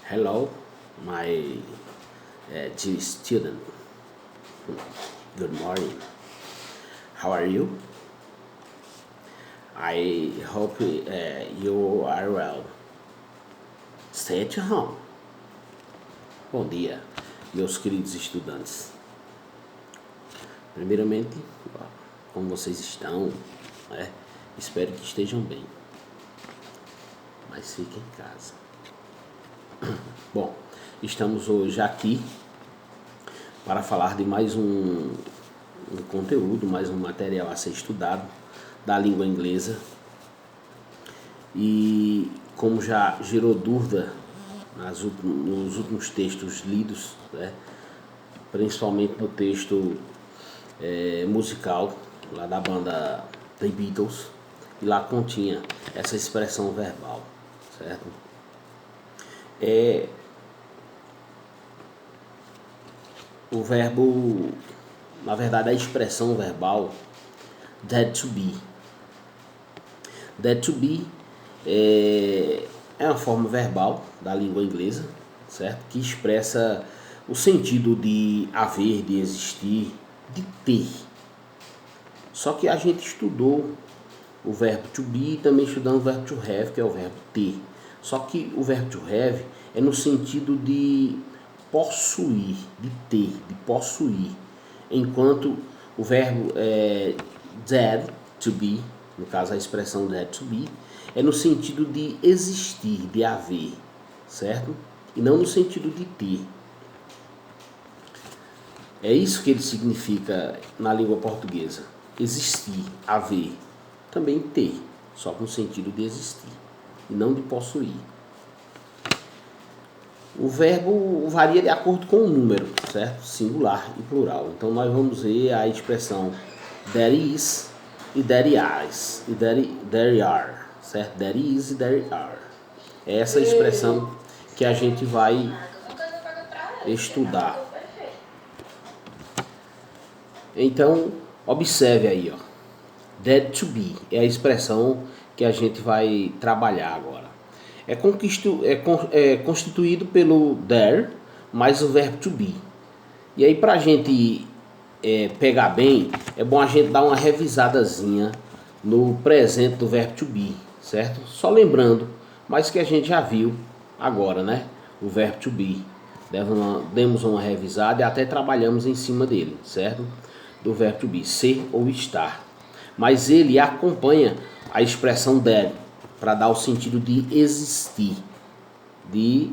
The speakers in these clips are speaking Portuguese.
Hello, my dear student. Good morning. How are you? I hope you are well. Stay at home. Bom dia, meus queridos estudantes. Primeiramente, como vocês estão? Espero que estejam bem. Mas fiquem em casa. Bom, estamos hoje aqui para falar de mais um conteúdo, mais um material a ser estudado da língua inglesa. E como já gerou dúvida nos últimos textos lidos, principalmente no texto musical lá da banda The Beatles, e lá continha essa expressão verbal, certo? O verbo, na verdade a expressão verbal that to be. That to be é uma forma verbal da língua inglesa, certo? Que expressa o sentido de haver, de existir, de ter. Só que a gente estudou o verbo to be e também estudamos o verbo to have, que é o verbo ter. Só que o verbo to have é no sentido de possuir, de ter, de possuir. Enquanto o verbo that to be, no caso a expressão that to be, é no sentido de existir, de haver, certo? E não no sentido de ter. É isso que ele significa na língua portuguesa. Existir, haver, também ter, só com o sentido de existir e não de possuir. O verbo varia de acordo com o número, certo? Singular e plural. Então nós vamos ver a expressão there is e there is e there are, certo? There is e there are. É essa expressão que a gente vai estudar. Então, observe aí, ó. That to be é a expressão que a gente vai trabalhar agora. É constituído pelo there mais o verbo to be. E aí, para a gente pegar bem, é bom a gente dar uma revisadazinha no presente do verbo to be, certo? Só lembrando, mas que a gente já viu agora, né? O verbo to be. Demos uma revisada e até trabalhamos em cima dele, certo? Do verbo to be, ser ou estar. Mas ele acompanha a expressão there para dar o sentido de existir, de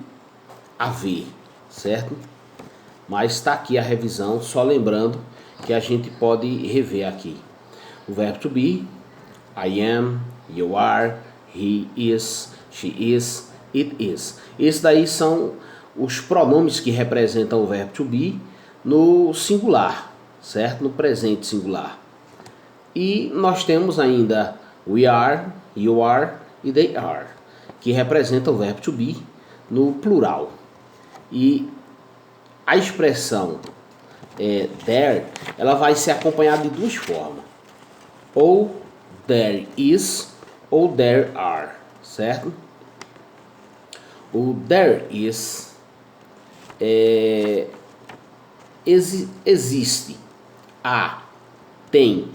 haver, certo? Mas está aqui a revisão, só lembrando que a gente pode rever aqui. O verbo to be, I am, you are, he is, she is, it is. Esses daí são os pronomes que representam o verbo to be no singular, certo? No presente singular. E nós temos ainda we are, you are e they are, que representam o verbo to be no plural. E a expressão there, ela vai ser acompanhada de duas formas. Ou there is ou there are, certo? O there is existe, há, tem.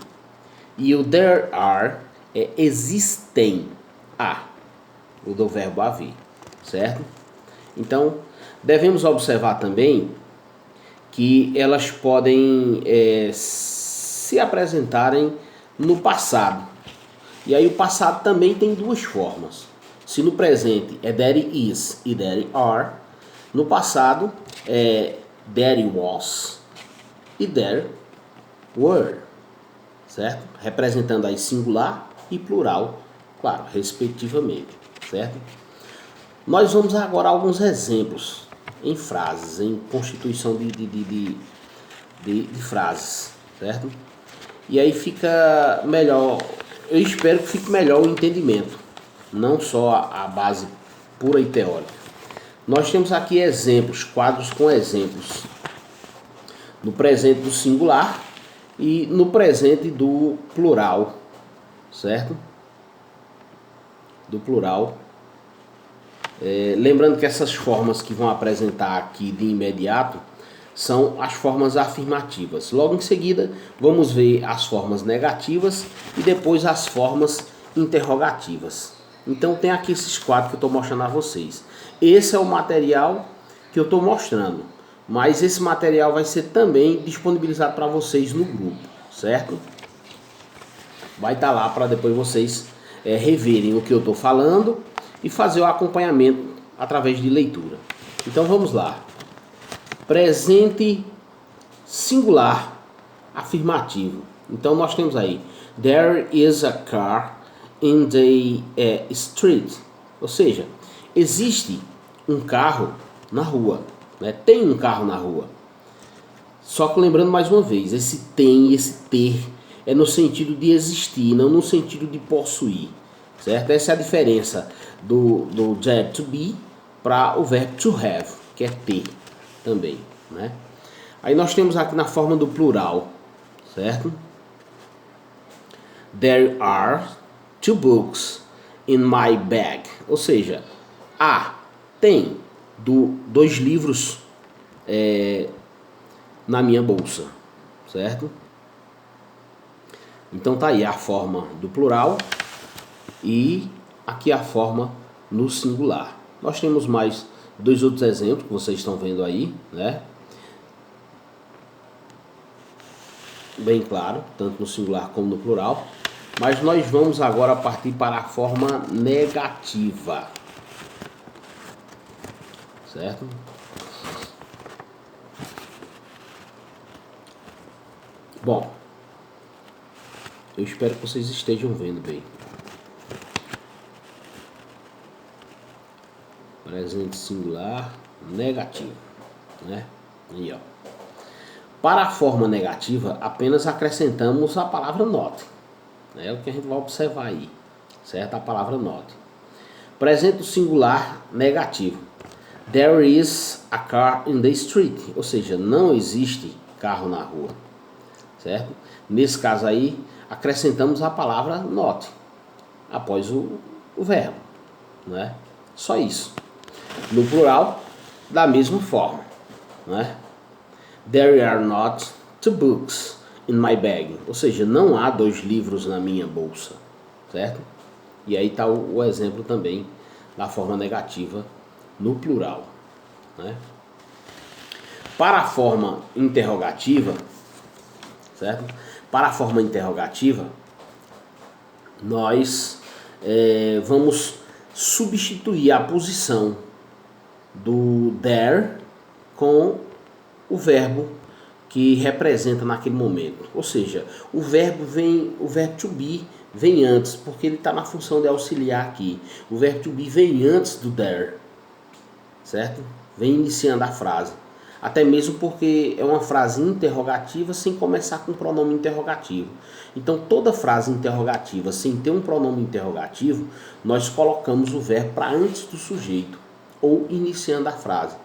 E o there are existem, há, o do verbo haver, certo? Então, devemos observar também que elas podem se apresentarem no passado. E aí o passado também tem duas formas. Se no presente é there is e there are, no passado é there was e there were, certo? Representando aí singular e plural, claro, respectivamente, certo? Nós vamos agora a alguns exemplos em frases, em constituição de frases, certo? E aí fica melhor, eu espero que fique melhor o entendimento, não só a base pura e teórica. Nós temos aqui exemplos, quadros com exemplos, no presente do singular e no presente do plural, certo? Do plural. Lembrando que essas formas que vão apresentar aqui de imediato são as formas afirmativas. Logo em seguida, vamos ver as formas negativas e depois as formas interrogativas. Então tem aqui esses quatro que eu estou mostrando a vocês. Esse é o material que eu estou mostrando, mas esse material vai ser também disponibilizado para vocês no grupo, certo? Vai estar lá para depois vocês reverem o que eu estou falando e fazer o acompanhamento através de leitura. Então vamos lá. Presente singular afirmativo. Então nós temos aí: There is a car in the street. Ou seja, existe um carro na rua, né? Tem um carro na rua. Só que lembrando mais uma vez, esse tem, esse ter é no sentido de existir, não no sentido de possuir, certo? Essa é a diferença do verbo to be para o verbo to have, que é ter também, né? Aí nós temos aqui na forma do plural, certo? There are 2 books in my bag. Ou seja, tem 2 livros na minha bolsa, certo? Então tá aí a forma do plural e aqui a forma no singular. Nós temos mais 2 outros exemplos que vocês estão vendo aí, né? Bem claro, tanto no singular como no plural. Mas nós vamos agora partir para a forma negativa, certo? Bom, eu espero que vocês estejam vendo bem. Presente singular negativo, né? Aí, ó. Para a forma negativa, apenas acrescentamos a palavra not. É o que a gente vai observar aí, certo? A palavra not. Presente singular negativo. There is a car in the street. Ou seja, não existe carro na rua, certo? Nesse caso aí, acrescentamos a palavra not após o verbo, né? Só isso. No plural, da mesma forma, né? There are not 2 books in my bag. Ou seja, não há 2 livros na minha bolsa, certo? E aí está o exemplo também da forma negativa no plural, né? Para a forma interrogativa, certo? Para a forma interrogativa, nós vamos substituir a posição do there com o verbo que representa naquele momento. Ou seja, o verbo to be vem antes, porque ele está na função de auxiliar aqui. O verbo to be vem antes do there, certo? Vem iniciando a frase. Até mesmo porque é uma frase interrogativa sem começar com pronome interrogativo. Então toda frase interrogativa sem ter um pronome interrogativo, nós colocamos o verbo para antes do sujeito ou iniciando a frase.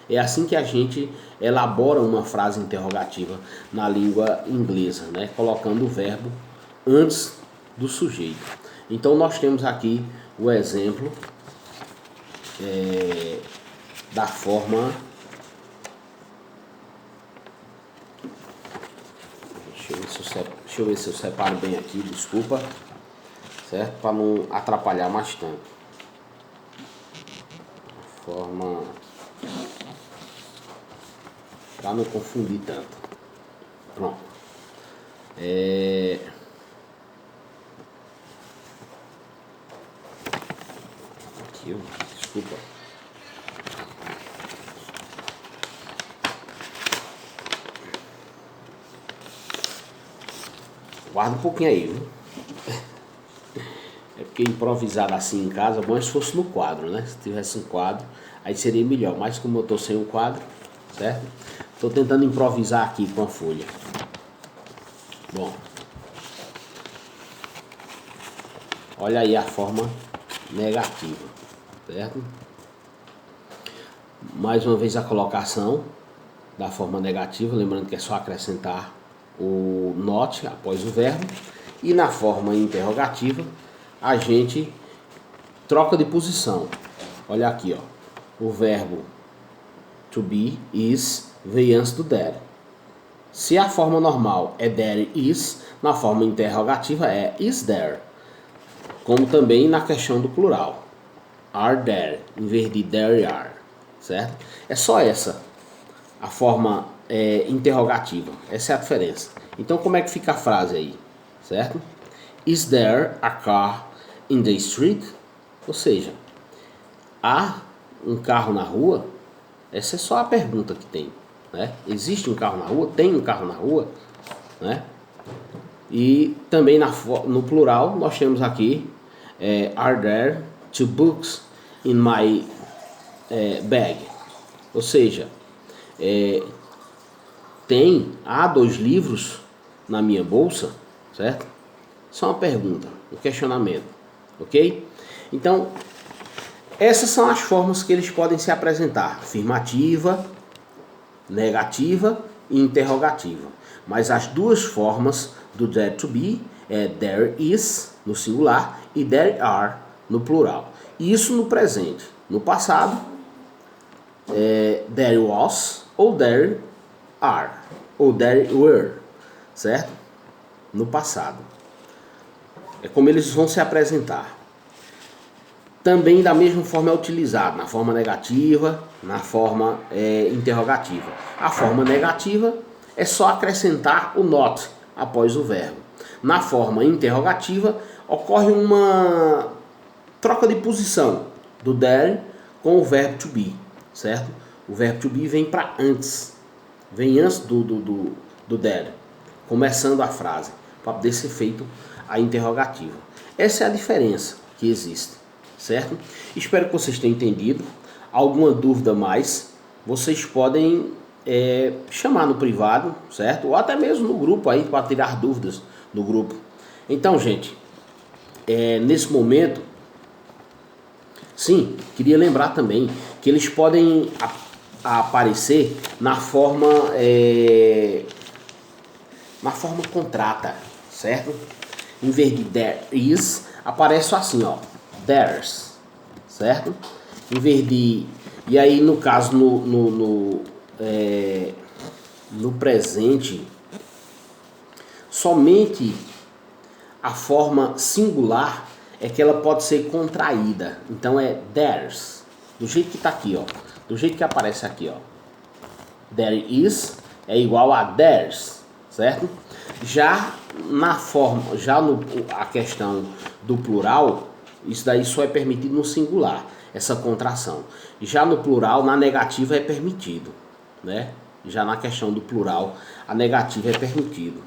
É assim que a gente elabora uma frase interrogativa na língua inglesa, né? Colocando o verbo antes do sujeito. Então nós temos aqui o exemplo da forma... Deixa eu ver se eu separo bem aqui, desculpa, certo? Para não atrapalhar mais tanto. Forma... para não confundir tanto. Pronto. Aqui, desculpa. Guarda um pouquinho aí, viu? É porque improvisar assim em casa, bom se fosse no quadro, né? Se tivesse um quadro, aí seria melhor. Mas como eu tô sem o quadro, certo? Tô tentando improvisar aqui com a folha. Bom. Olha aí a forma negativa, certo? Mais uma vez a colocação da forma negativa, lembrando que é só acrescentar o not após o verbo. E na forma interrogativa, a gente troca de posição. Olha aqui, ó. O verbo to be, is, veio antes do there. Se a forma normal é there is, na forma interrogativa é is there. Como também na questão do plural. Are there, em vez de there are. Certo? É só essa a forma interrogativa. Essa é a diferença. Então como é que fica a frase aí? Certo? Is there a car in the street? Ou seja, há um carro na rua? Essa é só a pergunta que tem. Né? Existe um carro na rua? Tem um carro na rua? Né? E também no plural nós temos aqui are there two books in my bag? Ou seja, há 2 livros na minha bolsa? Certo? Só uma pergunta, um questionamento. Ok? Então, essas são as formas que eles podem se apresentar: afirmativa, negativa e interrogativa. Mas as 2 formas do there to be é there is no singular e there are no plural. Isso no presente. No passado, there was ou there are ou there were, certo? No passado. É como eles vão se apresentar. Também da mesma forma é utilizado na forma negativa, na forma interrogativa. A forma negativa é só acrescentar o not após o verbo. Na forma interrogativa ocorre uma troca de posição do there com o verbo to be, certo? O verbo to be vem para antes, vem antes do there, começando a frase, para poder ser feito a interrogativa. Essa é a diferença que existe. Certo? Espero que vocês tenham entendido. Alguma dúvida mais, vocês podem chamar no privado, certo? Ou até mesmo no grupo aí, para tirar dúvidas no grupo. Então, gente, nesse momento, sim, queria lembrar também que eles podem aparecer na forma contrata, certo? Em vez de there is, aparece assim, ó. Theirs, certo? Em vez de... E aí, no caso, no presente, somente a forma singular é que ela pode ser contraída. Então é theirs, do jeito que está aqui, ó. Do jeito que aparece aqui, ó. There is é igual a theirs, certo? Já na forma, a questão do plural, isso daí só é permitido no singular, essa contração. Já no plural, na negativa é permitido, né? Já na questão do plural, a negativa é permitido.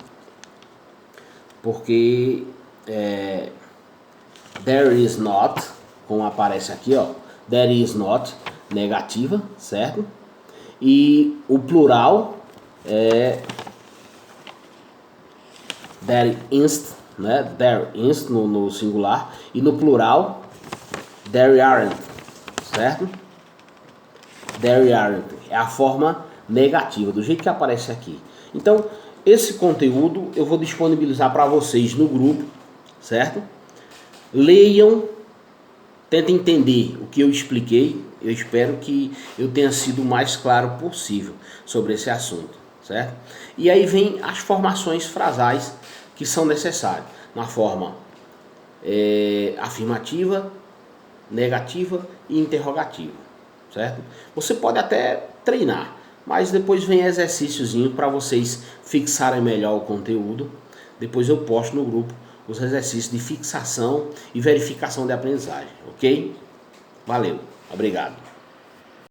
Porque there is not, como aparece aqui, ó, there is not, negativa, certo? E o plural é there isn't, né? There is no singular, e no plural there aren't, certo? There aren't é a forma negativa, do jeito que aparece aqui. Então, esse conteúdo eu vou disponibilizar para vocês no grupo, certo? Leiam, tentem entender o que eu expliquei. Eu espero que eu tenha sido o mais claro possível sobre esse assunto, certo? E aí vem as formações frasais que são necessárias, na forma afirmativa, negativa e interrogativa, certo? Você pode até treinar, mas depois vem exercíciozinho para vocês fixarem melhor o conteúdo. Depois eu posto no grupo os exercícios de fixação e verificação de aprendizagem, ok? Valeu, obrigado.